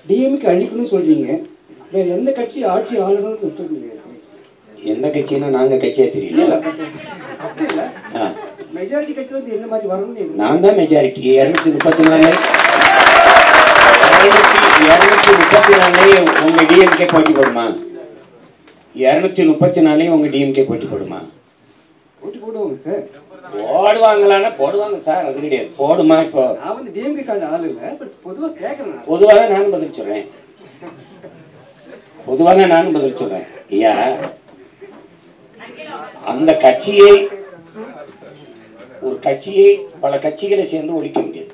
DMK அழிக்கணும்னு சொல்றீங்க, வேற எந்த கட்சி ஆட்சி ஆளணும்னு சொல்றீங்க? எந்த கட்சின்னா நாங்கள் கட்சியாக தெரியல. அப்படி இல்லை, மெஜாரிட்டி கட்சியில் வந்து எந்த மாதிரி வரணும்னு நான் தான் மெஜாரிட்டி. 234 உங்க டிஎம்கே போட்டி போடுமா? 234 உங்க டிஎம்கே போட்டி போடுமா? போட்டி போடுவாங்க சார். போடுவாங்களான்னா போடுவாங்க சார், அது கிடையாது. போடுமா? இப்போ நான் வந்து டிஎம்கே கார்டு ஆள் இல்லை, பட் பொதுவாக கேட்குறேன். பொதுவாக நானும் பதில் சொல்றேன். பொதுவாக நானும் பதில் சொல்றேன். ஐயா, அந்த கட்சியை, ஒரு கட்சியை பல கட்சிகளை சேர்ந்து ஒழிக்க முடியாது.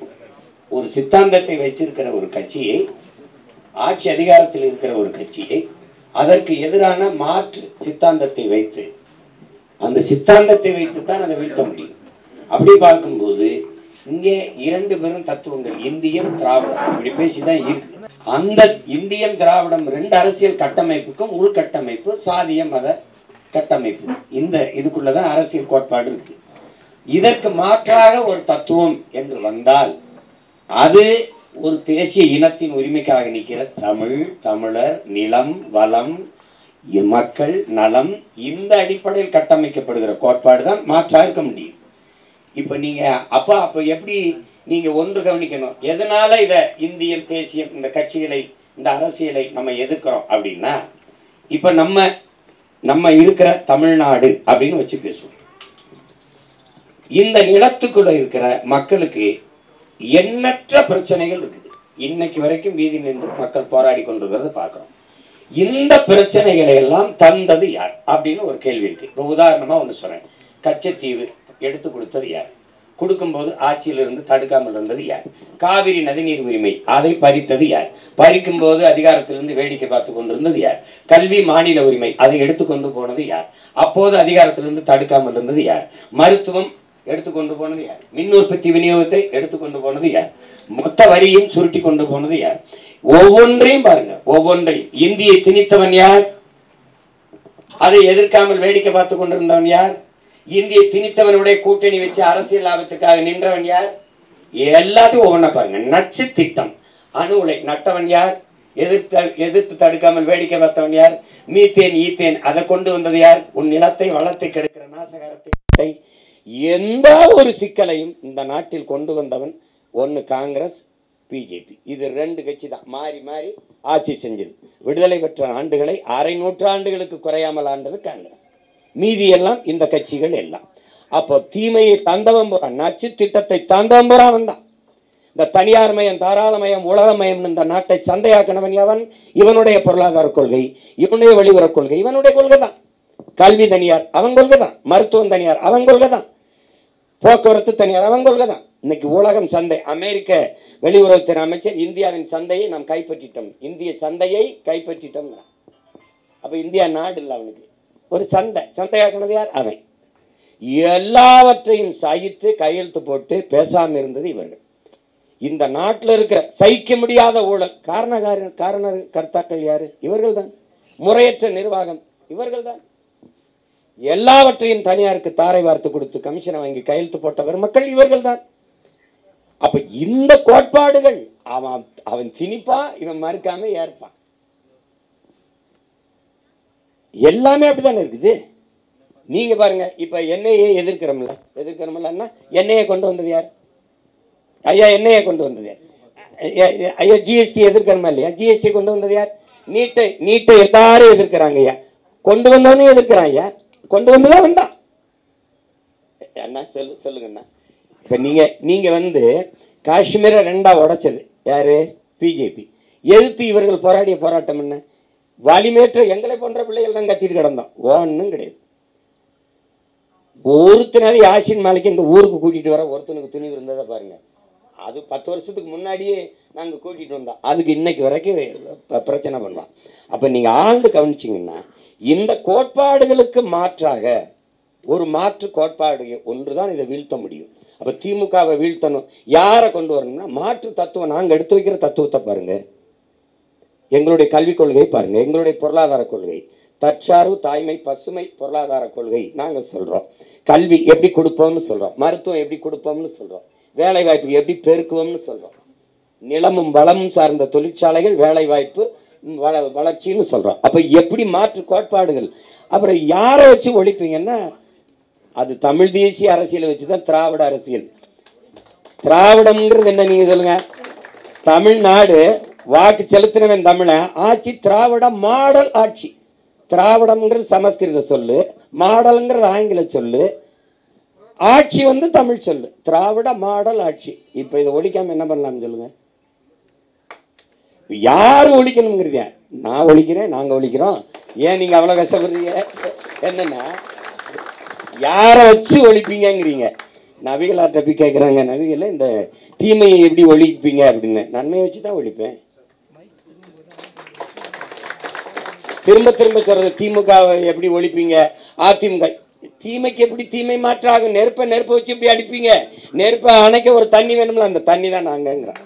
ஒரு சித்தாந்தத்தை வச்சிருக்கிற ஒரு கட்சியை, ஆட்சி அதிகாரத்தில் இருக்கிற ஒரு கட்சியை, அதற்கு எதிரான மாற்று சித்தாந்தத்தை வைத்து, அந்த சித்தாந்தத்தை வைத்து தான் அதை வீழ்த்த முடியும். அப்படி பார்க்கும்போது இங்கே 2 பெரும் தத்துவங்கள், இந்தியம் திராவிடம், இப்படி பேசிதான் இருக்கு. அந்த இந்தியம் திராவிடம் 2 அரசியல் கட்டமைப்புக்கும் உள்கட்டமைப்பு சாதிய மத கட்டமைப்பு, இந்த இதுக்குள்ளதான் அரசியல் கோட்பாடு இருக்கு. இதற்கு மாற்றாக ஒரு தத்துவம் என்று வந்தால் அது ஒரு தேசிய இனத்தின் உரிமைக்காக நிற்கிற தமிழ், தமிழர், நிலம், வளம், மக்கள் நலம், இந்த அடிப்படையில் கட்டமைக்கப்படுகிற கோட்பாடு தான் மாற்றாக இருக்க முடியும். இப்போ நீங்கள் அப்போ எப்படி நீங்கள் ஒன்று கவனிக்கணும், எதனால இதை இந்தியம் தேசியம் இந்த கட்சிகளை இந்த அரசியலை நம்ம எதிர்க்கிறோம் அப்படின்னா, இப்போ நம்ம இருக்கிற தமிழ்நாடு அப்படின்னு வச்சு பேசுவோம். இந்த நிலத்துக்குள்ள இருக்கிற மக்களுக்கு எண்ணற்ற பிரச்சனைகள் இருக்குது. இன்னைக்கு வரைக்கும் வீதி நின்று மக்கள் போராடி கொண்டிருக்கிறத பார்க்குறோம். இந்த பிரச்சனைகளை எல்லாம் தந்தது யார் அப்படின்னு ஒரு கேள்வி இருக்கு. இப்போ உதாரணமாக ஒன்று சொல்கிறேன், கச்சத்தீவு எடுத்து கொடுத்தது யார்? கொடுக்கும்போது ஆட்சியிலிருந்து தடுக்காமல் இருந்தது யார்? காவிரி நதிநீர் உரிமை அதை பறித்தது யார்? பறிக்கும்போது அதிகாரத்திலிருந்து வேடிக்கை பார்த்து கொண்டிருந்தது யார்? கல்வி மாநில உரிமை அதை எடுத்துக்கொண்டு போனது யார்? அப்போது அதிகாரத்திலிருந்து தடுக்காமல் இருந்தது யார்? மருத்துவம் எடுத்துக்கொண்டு போனது யார்? மின் உற்பத்தி விநியோகத்தை எடுத்துக்கொண்டு போனது யார்? மொத்த வரியும் சுருட்டி கொண்டு போனது யார்? ஒவ்வொன்றையும் பாருங்க, ஒவ்வொன்றையும். இந்தியை திணித்தவன் யார்? அதை எதிர்க்காமல் வேடிக்கை பார்த்து கொண்டிருந்தவன் யார்? இந்தியை திணித்தவனுடைய கூட்டணி வச்சு அரசியல் லாபத்துக்காக நின்றவன் யார்? எல்லாத்தையும் ஒவ்வொன்றா பாருங்க. நச்சு திட்டம், அணு உலை நட்டவன் யார்? எதிர்த்து தடுக்காமல் வேடிக்கை பார்த்தவன் யார்? மீத்தேன் ஈத்தேன் அதை கொண்டு வந்தது யார்? உன் நிலத்தை வளத்தை கெடுக்கிற நாசகாரத்தை, எந்த ஒரு சிக்கலையும் இந்த நாட்டில் கொண்டு வந்தவன் ஒன்று காங்கிரஸ், பிஜேபி. இது 2 கட்சி தான் மாறி மாறி ஆட்சி செஞ்சது. விடுதலை பெற்ற ஆண்டுகளை 1/2 நூற்றாண்டுகளுக்கு குறையாமல் ஆண்டது காங்கிரஸ். மீதி எல்லாம் இந்த கட்சிகள் எல்லாம். அப்போ தீமையை தந்தவன் போறான், நச்சு திட்டத்தை தந்தவன் போறான் வந்தான். இந்த தனியார் மயம், தாராளமயம், உலகமயம் இந்த நாட்டை சந்தையாக்கினவன் எவன்? இவனுடைய பொருளாதார கொள்கை, இவனுடைய வெளியுறவு கொள்கை, இவனுடைய கொள்கை தான். கல்வி தனியார் அவன் கொள்கை தான், மருத்துவம் தனியார் அவன் கொள்கை தான், போக்குவரத்து தனியார் அவன் கொள்கை தான். இன்னைக்கு உலகம் சந்தை. அமெரிக்க வெளியுறவுத்துறை அமைச்சர் இந்தியாவின் சந்தையை நாம் கைப்பற்றிட்டோம், இந்திய சந்தையை கைப்பற்றிட்டோம். அப்ப இந்தியா நாடு இல்லை, அவனுக்கு ஒரு சந்தையாக்குனது யார்? அவன். எல்லாவற்றையும் சகித்து கையெழுத்து போட்டு பேசாம இருந்தது இவர்கள். இந்த நாட்டில் இருக்கிற சகிக்க முடியாத ஊழல் காரண கர்த்தாக்கள் யாரு? இவர்கள் தான். முறையற்ற நிர்வாகம் இவர்கள் தான். எல்லாவற்றையும் தனியாருக்கு தாரை வார்த்து கொடுத்து கமிஷனை வாங்கி கையெழுத்து போட்டவர் மக்கள் இவர்கள் தான். அப்ப இந்த கோட்பாடுகள் அவன் திணிப்பா, இவன் மறுக்காம ஏற்பான். எல்லாமே அப்படித்தானே இருக்குது. நீங்க பாருங்க, இப்ப என்ஐஏ எதிர்க்கிறோம்ல, என்ஐஏ கொண்டு வந்தது யார்? ஐயா என்ஐஏ கொண்டு வந்தது யார்? ஐயா ஜிஎஸ்டி எதிர்க்கிறோமா இல்லையா? ஜிஎஸ்டி கொண்டு வந்தது யார்? நீட்டை எல்லாரும் எதிர்க்கிறாங்க ஐயா, கொண்டு வந்தவனே எதிர்க்கிறான் ஐயா, கொண்டு வந்துதான் வந்தான். அண்ணா சொல்லுங்கண்ணா. இப்ப நீங்க வந்து காஷ்மீரை 2ஆ உடைச்சது யாரு? பிஜேபி. எதிர்த்து இவர்கள் போராடிய போராட்டம் என்ன? வலிமேற்ற எங்களை போன்ற பிள்ளைகள் தான் கத்திட்டு கிடந்தோம். ஒன்றும் கிடையாது. ஒருத்தனாவது யாசின் மாலிக்கு இந்த ஊருக்கு கூட்டிட்டு வர ஒருத்தனுக்கு துணிவு இருந்ததை பாருங்க. அது 10 வருஷத்துக்கு முன்னாடியே நாங்கள் கூட்டிட்டு வந்தோம். அதுக்கு இன்னைக்கு வரைக்கும் பிரச்சனை பண்ணலாம். அப்ப நீங்க ஆழ்ந்து கவனிச்சிங்கன்னா, இந்த கோட்பாடுகளுக்கு மாற்றாக ஒரு மாற்று கோட்பாடு ஒன்றுதான் இதை வீழ்த்த முடியும். அப்ப திமுகவை வீழ்த்தணும், யாரை கொண்டு வரணும்னா மாற்று தத்துவம். நாங்கள் எடுத்து வைக்கிற தத்துவத்தை பாருங்க, எங்களுடைய கல்விக் கொள்கை பாருங்க, எங்களுடைய பொருளாதார கொள்கை, தற்சார்பு, தாய்மை, பசுமை பொருளாதார கொள்கை நாங்கள் சொல்றோம். கல்வி எப்படி கொடுப்போம்னு சொல்றோம், மருத்துவம் எப்படி கொடுப்போம்னு சொல்றோம், வேலை வாய்ப்பு எப்படி பெருக்குவோம்னு சொல்றோம். நிலமும் வளமும் சார்ந்த தொழிற்சாலைகள், வேலை வாய்ப்பு, வளர்ச்சின்னு சொல்றோம். அப்ப எப்படி மாற்று கோட்பாடுகள்? அப்புறம் யாரை வச்சு ஒழிப்பீங்கன்னா, அது தமிழ் தேசிய அரசியலை வச்சுதான் திராவிட அரசியல். திராவிடம்ங்கிறது என்ன நீங்க சொல்லுங்க? தமிழ்நாடு வாக்கு செலுத்தினவன் தமிழன், ஆட்சி திராவிட மாடல் ஆட்சி. திராவிடம்ங்கிறது சமஸ்கிருத சொல்லு, மாடல்ங்கிறது ஆங்கில சொல்லு, ஆட்சி வந்து தமிழ் சொல்லு. திராவிட மாடல் ஆட்சி. இப்ப இதை ஒழிக்காம என்ன பண்ணலாம் சொல்லுங்க? யாரு ஒழிக்கணுங்கிறத? நான் ஒழிக்கிறேன், நாங்க ஒழிக்கிறோம். ஏன் நீங்க அவ்வளவு கஷ்டப்படுறீங்க? என்னன்னா யார வச்சு ஒழிப்பீங்கிறீங்க. நபிகளார்ட்ட போய் கேட்குறாங்க, நபிகளை இந்த தீமையை எப்படி ஒழிப்பீங்க அப்படின்னு. நன்மையை வச்சு தான் ஒழிப்பேன். திரும்ப திரும்ப சொல்றது, திமுக எப்படி ஒழிப்பீங்க? அதிமுக தீமைக்கு எப்படி தீமை மாற்றாகும்? நெருப்பை வச்சு எப்படி அடிப்பீங்க? நெருப்பை அணைக்க ஒரு தண்ணி வேணும்ல, அந்த தண்ணி தான் நாங்கங்கிறோம்.